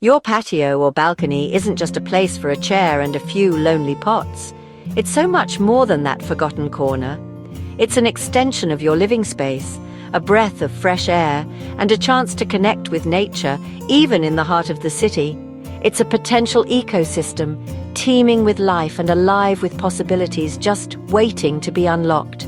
Your patio or balcony isn't just a place for a chair and a few lonely pots. It's so much more than that forgotten corner. It's an extension of your living space, a breath of fresh air, and a chance to connect with nature, even in the heart of the city. It's a potential ecosystem, teeming with life and alive with possibilities just waiting to be unlocked.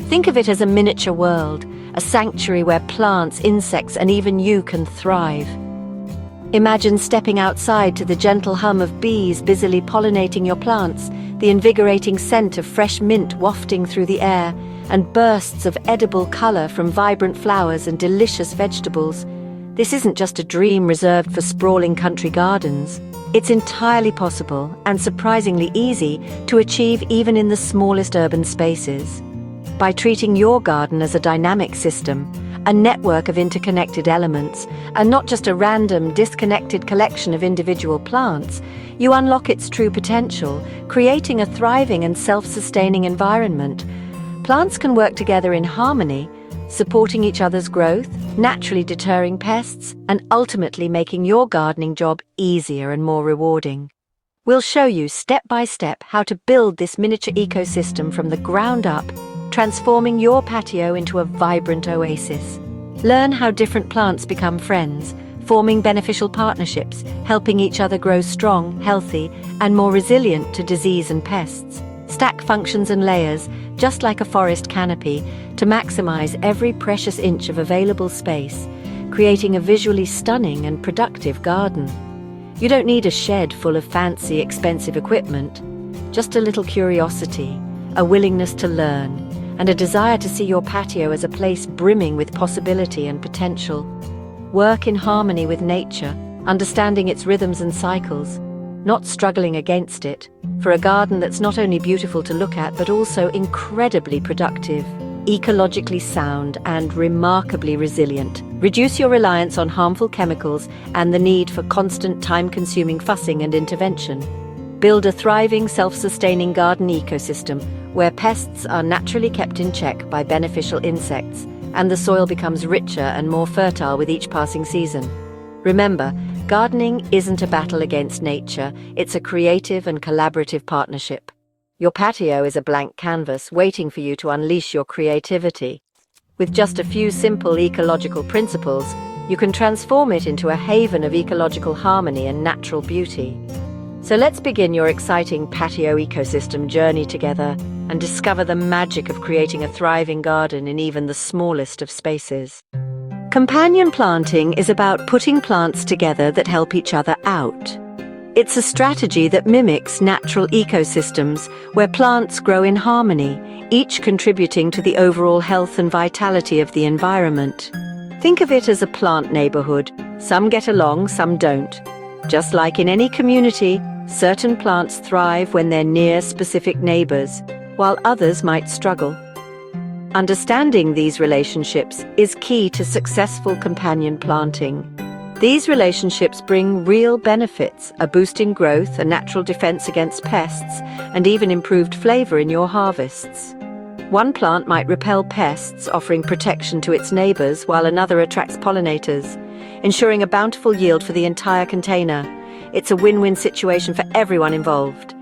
Think of it as a miniature world, a sanctuary where plants, insects, and even you can thrive. Imagine stepping outside to the gentle hum of bees busily pollinating your plants, the invigorating scent of fresh mint wafting through the air, and bursts of edible color from vibrant flowers and delicious vegetables. This isn't just a dream reserved for sprawling country gardens. It's entirely possible and surprisingly easy to achieve even in the smallest urban spaces. By treating your garden as a dynamic system, a network of interconnected elements, and not just a random, disconnected collection of individual plants, you unlock its true potential, creating a thriving and self-sustaining environment. Plants can work together in harmony, supporting each other's growth, naturally deterring pests, and ultimately making your gardening job easier and more rewarding. We'll show you step by step how to build this miniature ecosystem from the ground up, transforming your patio into a vibrant oasis. Learn how different plants become friends, forming beneficial partnerships, helping each other grow strong, healthy, and more resilient to disease and pests. Stack functions and layers, just like a forest canopy, to maximize every precious inch of available space, creating a visually stunning and productive garden. You don't need a shed full of fancy, expensive equipment, just a little curiosity, a willingness to learn, and a desire to see your patio as a place brimming with possibility and potential. Work in harmony with nature, understanding its rhythms and cycles, not struggling against it, for a garden that's not only beautiful to look at but also incredibly productive, ecologically sound, and remarkably resilient. Reduce your reliance on harmful chemicals and the need for constant time-consuming fussing and intervention. Build a thriving, self-sustaining garden ecosystem where pests are naturally kept in check by beneficial insects, and the soil becomes richer and more fertile with each passing season. Remember, gardening isn't a battle against nature, it's a creative and collaborative partnership. Your patio is a blank canvas waiting for you to unleash your creativity. With just a few simple ecological principles, you can transform it into a haven of ecological harmony and natural beauty. So let's begin your exciting patio ecosystem journey together and discover the magic of creating a thriving garden in even the smallest of spaces. Companion planting is about putting plants together that help each other out. It's a strategy that mimics natural ecosystems where plants grow in harmony, each contributing to the overall health and vitality of the environment. Think of it as a plant neighborhood. Some get along, some don't. Just like in any community, certain plants thrive when they're near specific neighbors, while others might struggle. Understanding these relationships is key to successful companion planting. These relationships bring real benefits, a boost in growth, a natural defense against pests, and even improved flavor in your harvests. One plant might repel pests, offering protection to its neighbors, while another attracts pollinators, ensuring a bountiful yield for the entire container. It's a win-win situation for everyone involved.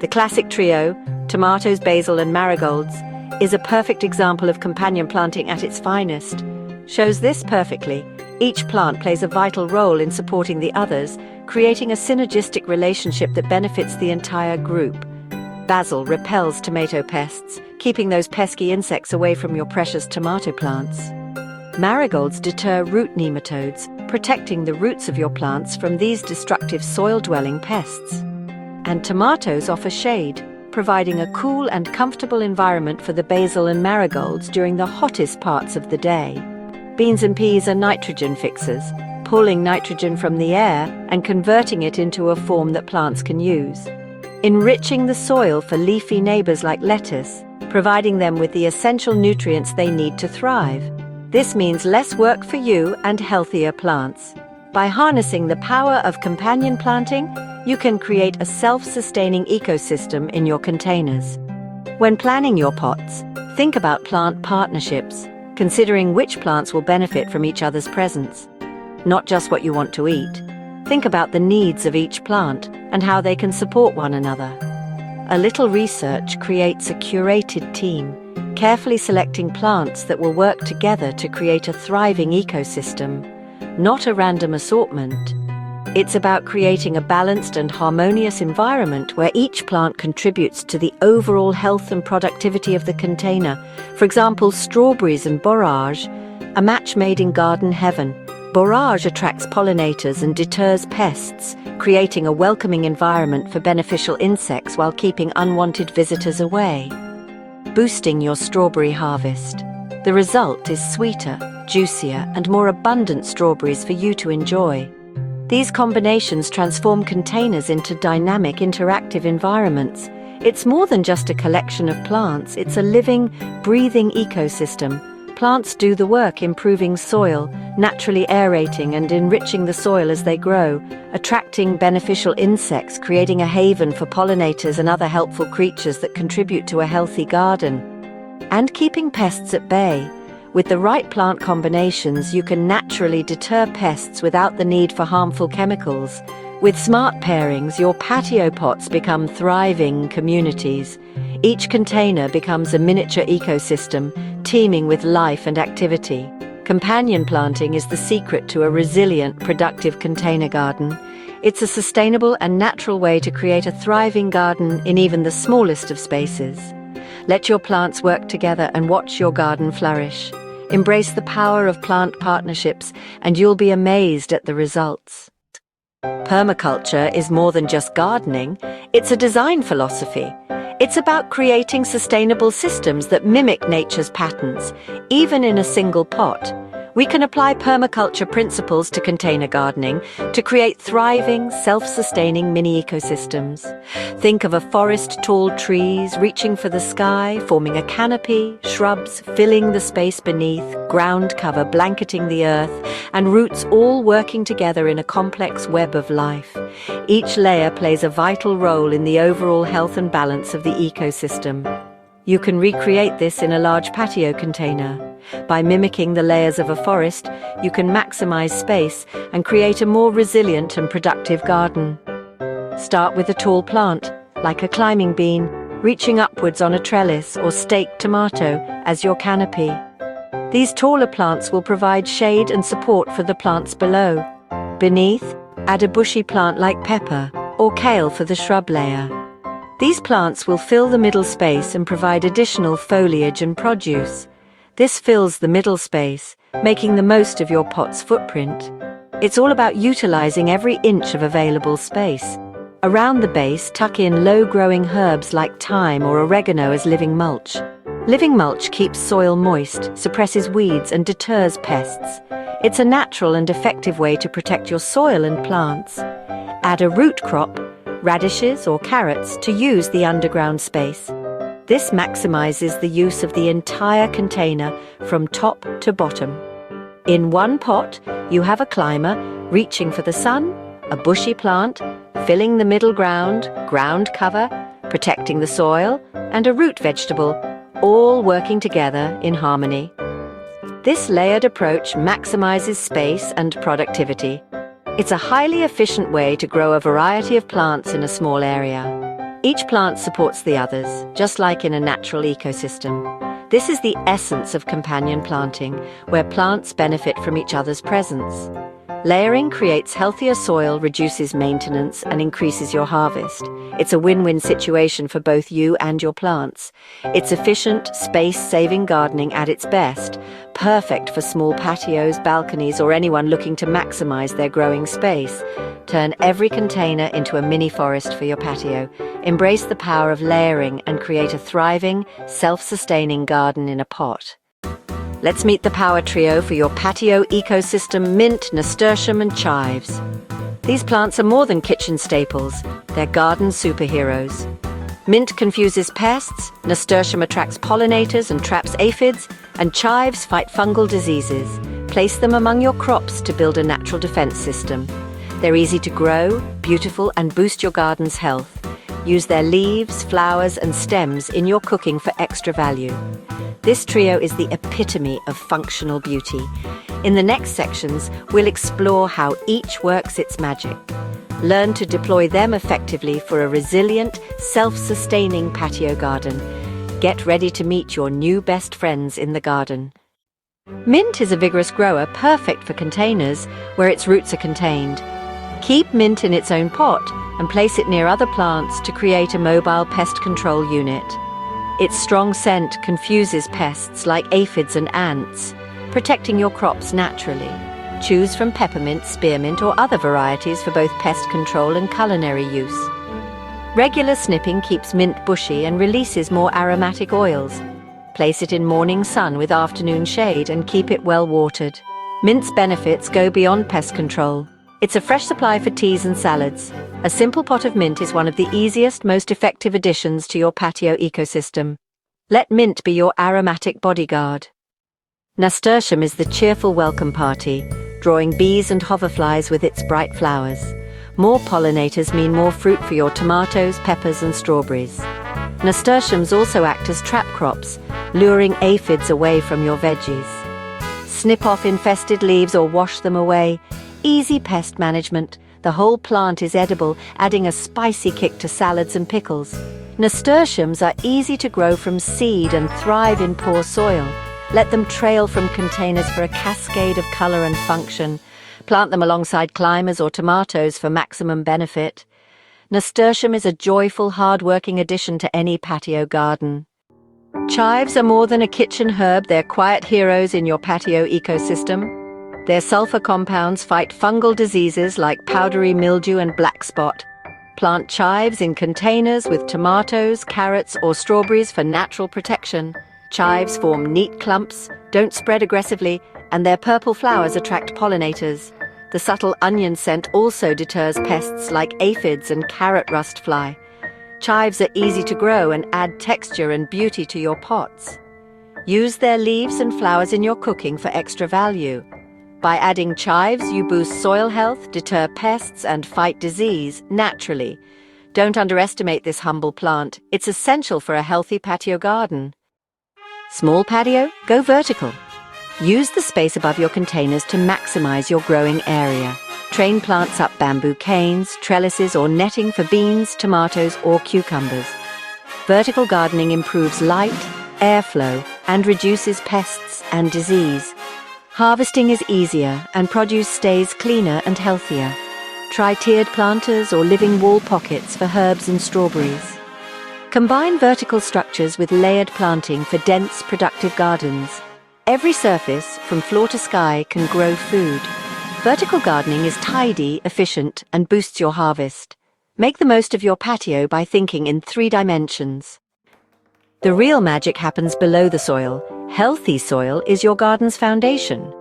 The classic trio, tomatoes, basil, and marigolds, is a perfect example of companion planting at its finest. Shows this perfectly. Each plant plays a vital role in supporting the others, creating a synergistic relationship that benefits the entire group. Basil repels tomato pests, keeping those pesky insects away from your precious tomato plants. Marigolds deter root nematodes, protecting the roots of your plants from these destructive soil-dwelling pests. And tomatoes offer shade, providing a cool and comfortable environment for the basil and marigolds during the hottest parts of the day. Beans and peas are nitrogen fixers, pulling nitrogen from the air and converting it into a form that plants can use. Enriching the soil for leafy neighbors like lettuce, providing them with the essential nutrients they need to thrive. This means less work for you and healthier plants. By harnessing the power of companion planting, you can create a self-sustaining ecosystem in your containers. When planning your pots, think about plant partnerships, considering which plants will benefit from each other's presence. Not just what you want to eat. Think about the needs of each plant and how they can support one another. A little research creates a curated team, carefully selecting plants that will work together to create a thriving ecosystem, not a random assortment. It's about creating a balanced and harmonious environment where each plant contributes to the overall health and productivity of the container. For example, strawberries and borage, a match made in garden heaven. Borage attracts pollinators and deters pests, creating a welcoming environment for beneficial insects while keeping unwanted visitors away. Boosting your strawberry harvest. The result is sweeter, juicier, and more abundant strawberries for you to enjoy. These combinations transform containers into dynamic, interactive environments. It's more than just a collection of plants, it's a living, breathing ecosystem. Plants do the work, improving soil, naturally aerating and enriching the soil as they grow, attracting beneficial insects, creating a haven for pollinators and other helpful creatures that contribute to a healthy garden, and keeping pests at bay. With the right plant combinations, you can naturally deter pests without the need for harmful chemicals. With smart pairings, your patio pots become thriving communities. Each container becomes a miniature ecosystem, teeming with life and activity. Companion planting is the secret to a resilient, productive container garden. It's a sustainable and natural way to create a thriving garden in even the smallest of spaces. Let your plants work together and watch your garden flourish. Embrace the power of plant partnerships, and you'll be amazed at the results. Permaculture is more than just gardening, it's a design philosophy. It's about creating sustainable systems that mimic nature's patterns, even in a single pot. We can apply permaculture principles to container gardening to create thriving, self-sustaining mini ecosystems. Think of a forest, tall trees reaching for the sky, forming a canopy, shrubs filling the space beneath, ground cover blanketing the earth, and roots all working together in a complex web of life. Each layer plays a vital role in the overall health and balance of the ecosystem. You can recreate this in a large patio container. By mimicking the layers of a forest, you can maximize space and create a more resilient and productive garden. Start with a tall plant, like a climbing bean, reaching upwards on a trellis or staked tomato as your canopy. These taller plants will provide shade and support for the plants below. Beneath, add a bushy plant like pepper or kale for the shrub layer. These plants will fill the middle space and provide additional foliage and produce. This fills the middle space, making the most of your pot's footprint. It's all about utilizing every inch of available space. Around the base, tuck in low-growing herbs like thyme or oregano as living mulch. Living mulch keeps soil moist, suppresses weeds, and deters pests. It's a natural and effective way to protect your soil and plants. Add a root crop, radishes or carrots, to use the underground space. This maximizes the use of the entire container from top to bottom. In one pot, you have a climber reaching for the sun, a bushy plant, filling the middle ground cover, protecting the soil, and a root vegetable, all working together in harmony. This layered approach maximizes space and productivity. It's a highly efficient way to grow a variety of plants in a small area. Each plant supports the others, just like in a natural ecosystem. This is the essence of companion planting, where plants benefit from each other's presence. Layering creates healthier soil, reduces maintenance, and increases your harvest. It's a win-win situation for both you and your plants. It's efficient, space-saving gardening at its best, perfect for small patios, balconies, or anyone looking to maximize their growing space. Turn every container into a mini forest for your patio. Embrace the power of layering and create a thriving, self-sustaining garden in a pot. Let's meet the power trio for your patio ecosystem: mint, nasturtium, and chives. These plants are more than kitchen staples, they're garden superheroes. Mint confuses pests, nasturtium attracts pollinators and traps aphids, and chives fight fungal diseases. Place them among your crops to build a natural defense system. They're easy to grow, beautiful, and boost your garden's health. Use their leaves, flowers, and stems in your cooking for extra value. This trio is the epitome of functional beauty. In the next sections, we'll explore how each works its magic. Learn to deploy them effectively for a resilient, self-sustaining patio garden. Get ready to meet your new best friends in the garden. Mint is a vigorous grower perfect for containers where its roots are contained. Keep mint in its own pot and place it near other plants to create a mobile pest control unit. Its strong scent confuses pests like aphids and ants, protecting your crops naturally. Choose from peppermint, spearmint, or other varieties for both pest control and culinary use. Regular snipping keeps mint bushy and releases more aromatic oils. Place it in morning sun with afternoon shade and keep it well watered. Mint's benefits go beyond pest control. It's a fresh supply for teas and salads. A simple pot of mint is one of the easiest, most effective additions to your patio ecosystem. Let mint be your aromatic bodyguard. Nasturtium is the cheerful welcome party, drawing bees and hoverflies with its bright flowers. More pollinators mean more fruit for your tomatoes, peppers, and strawberries. Nasturtiums also act as trap crops, luring aphids away from your veggies. Snip off infested leaves or wash them away. Easy pest management. The whole plant is edible, adding a spicy kick to salads and pickles. Nasturtiums are easy to grow from seed and thrive in poor soil. Let them trail from containers for a cascade of color and function. Plant them alongside climbers or tomatoes for maximum benefit. Nasturtium is a joyful, hard-working addition to any patio garden. Chives are more than a kitchen herb, they're quiet heroes in your patio ecosystem. Their sulfur compounds fight fungal diseases like powdery mildew and black spot. Plant chives in containers with tomatoes, carrots, or strawberries for natural protection. Chives form neat clumps, don't spread aggressively, and their purple flowers attract pollinators. The subtle onion scent also deters pests like aphids and carrot rust fly. Chives are easy to grow and add texture and beauty to your pots. Use their leaves and flowers in your cooking for extra value. By adding chives, you boost soil health, deter pests, and fight disease naturally. Don't underestimate this humble plant. It's essential for a healthy patio garden. Small patio? Go vertical. Use the space above your containers to maximize your growing area. Train plants up bamboo canes, trellises, or netting for beans, tomatoes, or cucumbers. Vertical gardening improves light, airflow, and reduces pests and disease. Harvesting is easier and produce stays cleaner and healthier. Try tiered planters or living wall pockets for herbs and strawberries. Combine vertical structures with layered planting for dense, productive gardens. Every surface, from floor to sky, can grow food. Vertical gardening is tidy, efficient, and boosts your harvest. Make the most of your patio by thinking in 3 dimensions. The real magic happens below the soil. Healthy soil is your garden's foundation.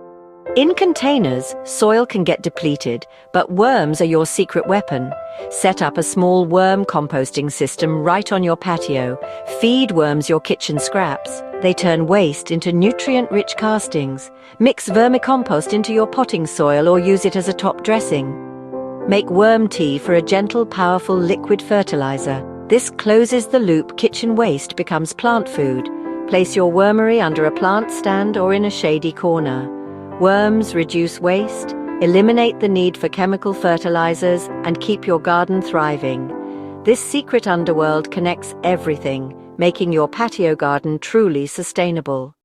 In containers, soil can get depleted, but worms are your secret weapon. Set up a small worm composting system right on your patio. Feed worms your kitchen scraps. They turn waste into nutrient-rich castings. Mix vermicompost into your potting soil or use it as a top dressing. Make worm tea for a gentle, powerful liquid fertilizer. This closes the loop. Kitchen waste becomes plant food. Place your wormery under a plant stand or in a shady corner. Worms reduce waste, eliminate the need for chemical fertilizers, and keep your garden thriving. This secret underworld connects everything, making your patio garden truly sustainable.